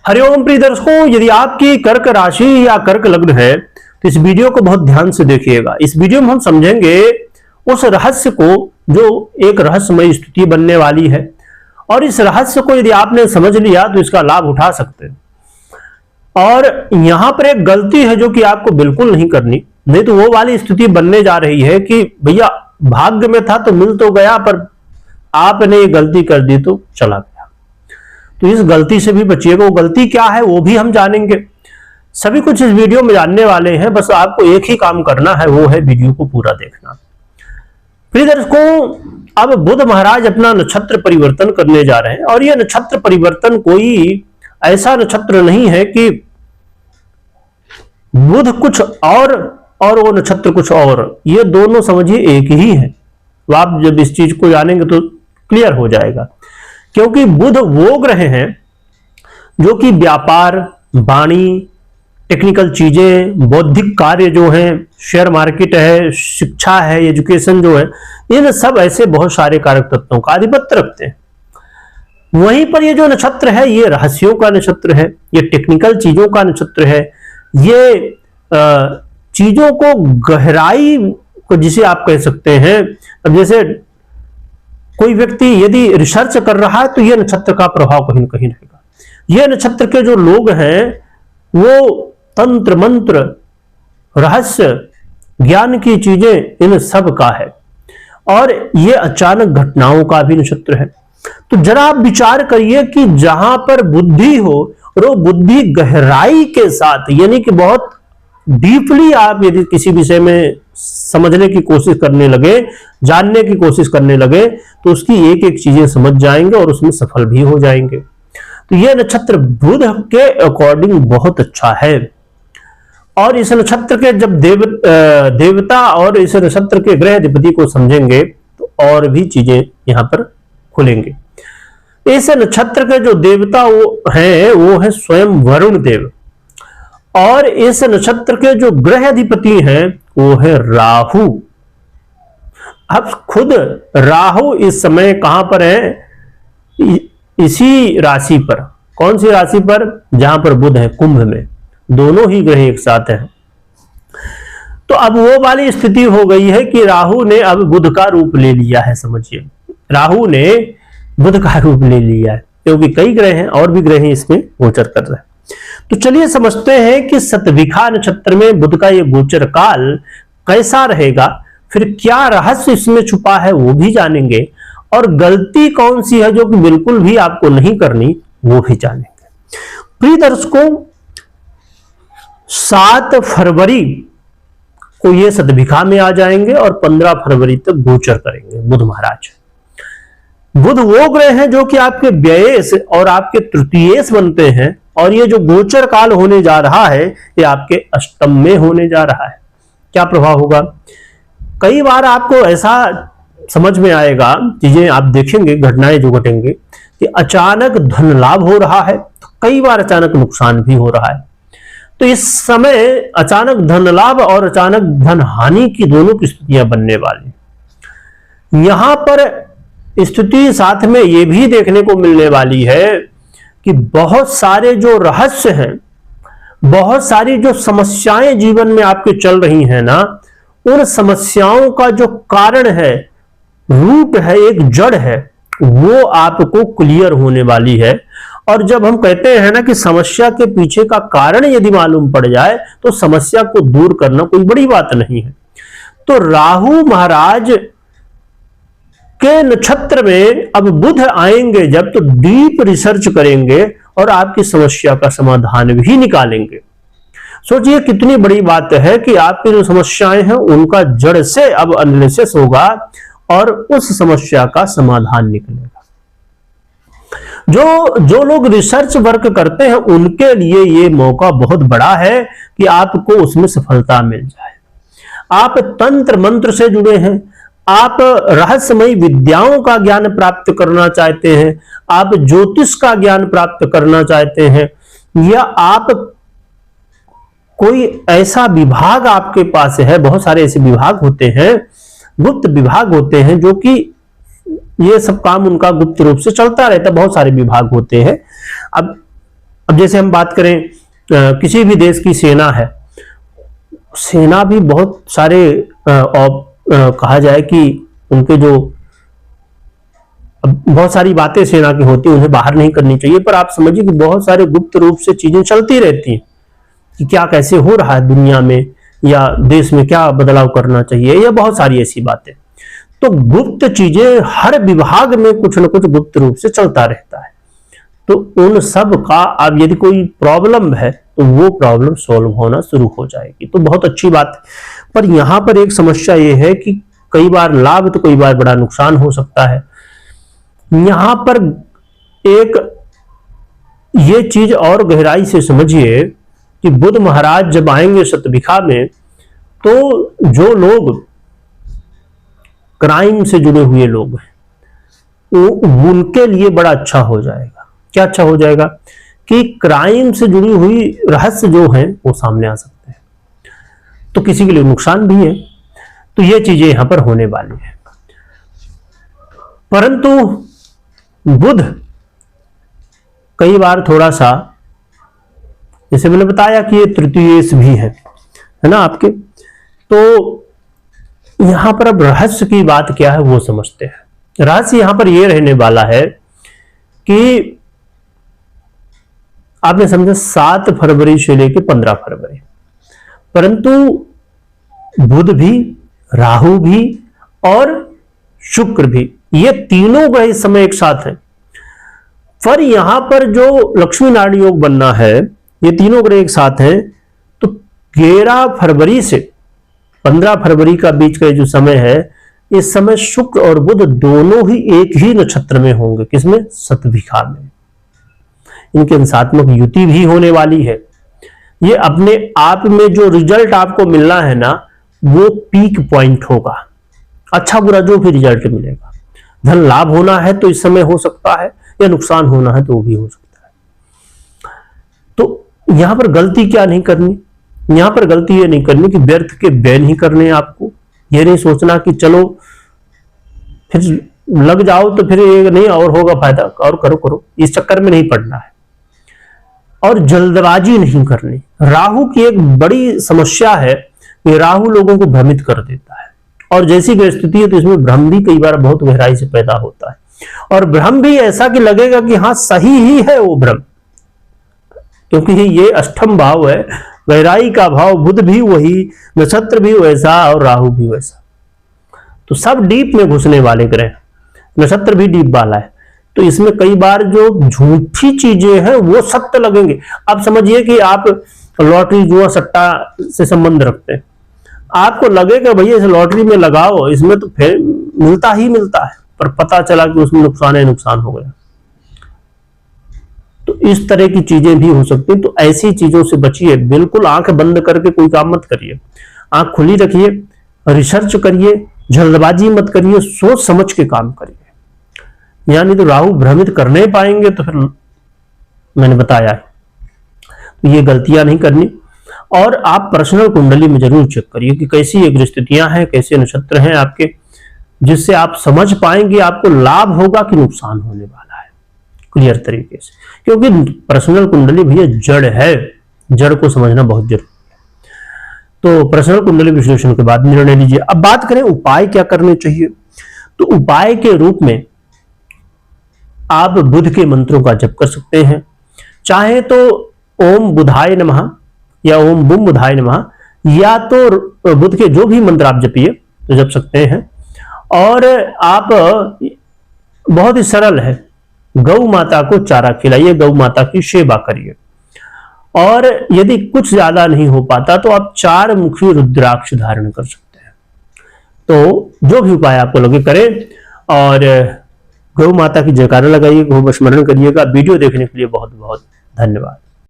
हरिओम प्रिय दर्शकों, यदि आपकी कर्क राशि या कर्क लग्न है तो इस वीडियो को बहुत ध्यान से देखिएगा। इस वीडियो में हम समझेंगे उस रहस्य को जो एक रहस्यमय स्थिति बनने वाली है, और इस रहस्य को यदि आपने समझ लिया तो इसका लाभ उठा सकते हैं। और यहां पर एक गलती है जो कि आपको बिल्कुल नहीं करनी, नहीं तो वो वाली स्थिति बनने जा रही है कि भैया भाग्य में था तो मिल तो गया, पर आपने ये गलती कर दी तो चला गया। तो इस गलती से भी बचिएगा। वो गलती क्या है वो भी हम जानेंगे। सभी कुछ इस वीडियो में जानने वाले हैं, बस आपको एक ही काम करना है, वो है वीडियो को पूरा देखना। प्रिय दर्शकों, अब बुध महाराज अपना नक्षत्र परिवर्तन करने जा रहे हैं, और यह नक्षत्र परिवर्तन कोई ऐसा नक्षत्र नहीं है कि बुध कुछ और वो नक्षत्र कुछ और, ये दोनों समझिए एक ही है। तो आप जब इस चीज को जानेंगे तो क्लियर हो जाएगा, क्योंकि बुध वो ग्रह हैं जो कि व्यापार, वाणी, टेक्निकल चीजें, बौद्धिक कार्य जो हैं, शेयर मार्केट है, शिक्षा है, एजुकेशन जो है, इन सब ऐसे बहुत सारे कारक तत्वों का आधिपत्य रखते हैं। वहीं पर ये जो नक्षत्र है ये रहस्यों का नक्षत्र है, ये टेक्निकल चीजों का नक्षत्र है, ये चीजों को गहराई को जिसे आप कह सकते हैं। अब जैसे कोई व्यक्ति यदि रिसर्च कर रहा है तो यह नक्षत्र का प्रभाव कहीं न कहीं रहेगा। यह नक्षत्र के जो लोग हैं वो तंत्र मंत्र, रहस्य, ज्ञान की चीजें इन सब का है, और ये अचानक घटनाओं का भी नक्षत्र है। तो जरा आप विचार करिए कि जहां पर बुद्धि हो और वो बुद्धि गहराई के साथ, यानी कि बहुत डीपली आप यदि किसी विषय में समझने की कोशिश करने लगे, जानने की कोशिश करने लगे, तो उसकी एक एक चीजें समझ जाएंगे और उसमें सफल भी हो जाएंगे। तो यह नक्षत्र बुध के अकॉर्डिंग बहुत अच्छा है। और इस नक्षत्र के जब देवता और इस नक्षत्र के ग्रह अधिपति को समझेंगे तो और भी चीजें यहां पर खुलेंगे। इस नक्षत्र के जो देवता वो है स्वयं वरुण देव, और इस नक्षत्र के जो ग्रह अधिपति हैं वो है राहु। अब खुद राहु इस समय कहां पर है? इसी राशि पर। कौन सी राशि पर? जहां पर बुध है, कुंभ में। दोनों ही ग्रह एक साथ हैं। तो अब वो वाली स्थिति हो गई है कि राहु ने अब बुध का रूप ले लिया है। समझिए, राहु ने बुध का रूप ले लिया है, क्योंकि कई ग्रह हैं और भी ग्रह इसमें गोचर कर रहे हैं। तो चलिए समझते हैं कि शतभिखा नक्षत्र में बुध का ये गोचर काल कैसा रहेगा, फिर क्या रहस्य इसमें छुपा है वो भी जानेंगे, और गलती कौन सी है जो कि बिल्कुल भी आपको नहीं करनी वो भी जानेंगे। प्रिय दर्शकों, 7 फरवरी को ये शतभिखा में आ जाएंगे और 15 फरवरी तक गोचर करेंगे बुध महाराज। बुध वो ग्रह हैं जो कि आपके व्ययेश और आपके तृतीयेश बनते हैं, और ये जो गोचर काल होने जा रहा है ये आपके अष्टम में होने जा रहा है। क्या प्रभाव होगा? कई बार आपको ऐसा समझ में आएगा, चीजें आप देखेंगे, घटनाएं जो घटेंगे कि अचानक धन लाभ हो रहा है, तो कई बार अचानक नुकसान भी हो रहा है। तो इस समय अचानक धन लाभ और अचानक धन हानि की दोनों की स्थितियां बनने वाली। यहां पर स्थिति साथ में यह भी देखने को मिलने वाली है कि बहुत सारे जो रहस्य हैं, बहुत सारी जो समस्याएं जीवन में आपके चल रही हैं ना, उन समस्याओं का जो कारण है, रूट है, एक जड़ है, वो आपको क्लियर होने वाली है। और जब हम कहते हैं ना कि समस्या के पीछे का कारण यदि मालूम पड़ जाए तो समस्या को दूर करना कोई बड़ी बात नहीं है। तो राहु महाराज के नक्षत्र में अब बुध आएंगे जब, तो डीप रिसर्च करेंगे और आपकी समस्या का समाधान भी निकालेंगे। सोचिए कितनी बड़ी बात है कि आपकी जो समस्याएं हैं उनका जड़ से अब एनालिसिस होगा और उस समस्या का समाधान निकलेगा। जो लोग रिसर्च वर्क करते हैं उनके लिए ये मौका बहुत बड़ा है कि आपको उसमें सफलता मिल जाए। आप तंत्र मंत्र से जुड़े हैं, आप रहस्यमयी विद्याओं का ज्ञान प्राप्त करना चाहते हैं, आप ज्योतिष का ज्ञान प्राप्त करना चाहते हैं, या आप कोई ऐसा विभाग आपके पास है, बहुत सारे ऐसे विभाग होते हैं, गुप्त विभाग होते हैं जो कि ये सब काम उनका गुप्त रूप से चलता रहता है, बहुत सारे विभाग होते हैं। अब अब जैसे हम बात करें किसी भी देश की सेना है, सेना भी बहुत सारे कहा जाए कि उनके जो बहुत सारी बातें सेना की होती है, उन्हें बाहर नहीं करनी चाहिए, पर आप समझिए कि बहुत सारे गुप्त रूप से चीजें चलती रहती हैं कि क्या कैसे हो रहा है दुनिया में या देश में, क्या बदलाव करना चाहिए, या बहुत सारी ऐसी बातें। तो गुप्त चीजें हर विभाग में कुछ न कुछ गुप्त रूप से चलता रहता है। तो उन सब का अब यदि कोई प्रॉब्लम है तो वो प्रॉब्लम सॉल्व होना शुरू हो जाएगी, तो बहुत अच्छी बात है। पर यहां पर एक समस्या ये है कि कई बार लाभ तो कई बार बड़ा नुकसान हो सकता है। यहां पर एक ये चीज और गहराई से समझिए कि बुध महाराज जब आएंगे शतभिखा में, तो जो लोग क्राइम से जुड़े हुए लोग हैं उनके लिए बड़ा अच्छा हो जाएगा। क्या अच्छा हो जाएगा कि क्राइम से जुड़ी हुई रहस्य जो हैं वो सामने आ सकते हैं, तो किसी के लिए नुकसान भी है। तो ये चीजें यहां पर होने वाली है। परंतु बुध कई बार थोड़ा सा, जैसे मैंने बताया कि ये तृतीयेश भी है ना आपके, तो यहां पर अब रहस्य की बात क्या है वो समझते हैं। रहस्य यहां पर ये रहने वाला है कि आपने समझा 7 फरवरी से लेकर 15 फरवरी, परंतु बुध भी, राहु भी और शुक्र भी, ये तीनों ग्रह इस समय एक साथ हैं। पर यहां पर जो लक्ष्मी नारायण योग बनना है, ये तीनों ग्रह एक साथ हैं, तो 11 फरवरी से 15 फरवरी का बीच का जो समय है, इस समय शुक्र और बुध दोनों ही एक ही नक्षत्र में होंगे। किसमें? शतभिखा में। इनकी अंशात्मक युति भी होने वाली है। ये अपने आप में जो रिजल्ट आपको मिलना है ना, वो पीक पॉइंट होगा। अच्छा बुरा जो भी रिजल्ट मिलेगा, धन लाभ होना है तो इस समय हो सकता है, या नुकसान होना है तो वो भी हो सकता है। तो यहां पर गलती क्या नहीं करनी, यहां पर गलती ये नहीं करनी कि व्यर्थ के व्यय नहीं करने। आपको ये नहीं सोचना कि चलो फिर लग जाओ तो फिर ये नहीं और होगा फायदा, और करो, इस चक्कर में नहीं पड़ना है। और जल्दबाजी नहीं करनी। राहु की एक बड़ी समस्या है कि राहु लोगों को भ्रमित कर देता है, और जैसी स्थिति है तो इसमें भ्रम भी कई बार बहुत गहराई से पैदा होता है, और भ्रम भी ऐसा कि लगेगा कि हाँ सही ही है वो भ्रम, क्योंकि ये अष्टम भाव है, गहराई का भाव। बुध भी वही, नक्षत्र भी वैसा और राहु भी वैसा, तो सब डीप में घुसने वाले ग्रह, नक्षत्र भी डीप वाला है। तो इसमें कई बार जो झूठी चीजें हैं वो सत्य लगेंगे। आप समझिए कि आप लॉटरी जुआ सट्टा से संबंध रखते हैं, आपको लगेगा भैया इस लॉटरी में लगाओ, इसमें तो फिर मिलता ही मिलता है, पर पता चला कि उसमें नुकसान हो गया। तो इस तरह की चीजें भी हो सकती हैं। तो ऐसी चीजों से बचिए, बिल्कुल आंख बंद करके कोई काम मत करिए, आंख खुली रखिए, रिसर्च करिए, जल्दबाजी मत करिए, सोच समझ के काम करिए। यानी तो राहु भ्रमित करने पाएंगे, तो फिर मैंने बताया है, तो ये गलतियां नहीं करनी। और आप पर्सनल कुंडली में जरूर चेक करिए कि कैसी ये स्थितियां हैं, कैसे नक्षत्र हैं आपके, जिससे आप समझ पाएंगे आपको लाभ होगा कि नुकसान होने वाला है क्लियर तरीके से। क्योंकि पर्सनल कुंडली भैया जड़ है, जड़ को समझना बहुत जरूरी है। तो पर्सनल कुंडली विश्लेषण के बाद निर्णय लीजिए। अब बात करें उपाय क्या करने चाहिए, तो उपाय के रूप में आप बुध के मंत्रों का जप कर सकते हैं। चाहे तो ओम बुधाय नमः या ओम बुम बुधाय नमः, या तो बुध के जो भी मंत्र आप जपिए तो जप सकते हैं। और आप, बहुत ही सरल है, गौ माता को चारा खिलाइए, गौ माता की सेवा करिए। और यदि कुछ ज्यादा नहीं हो पाता तो आप 4 मुखी रुद्राक्ष धारण कर सकते हैं। तो जो भी उपाय आपको लगे करें, और गौ माता की जयकारा लगाइए, गौ स्मरण करिएगा। वीडियो देखने के लिए बहुत बहुत धन्यवाद।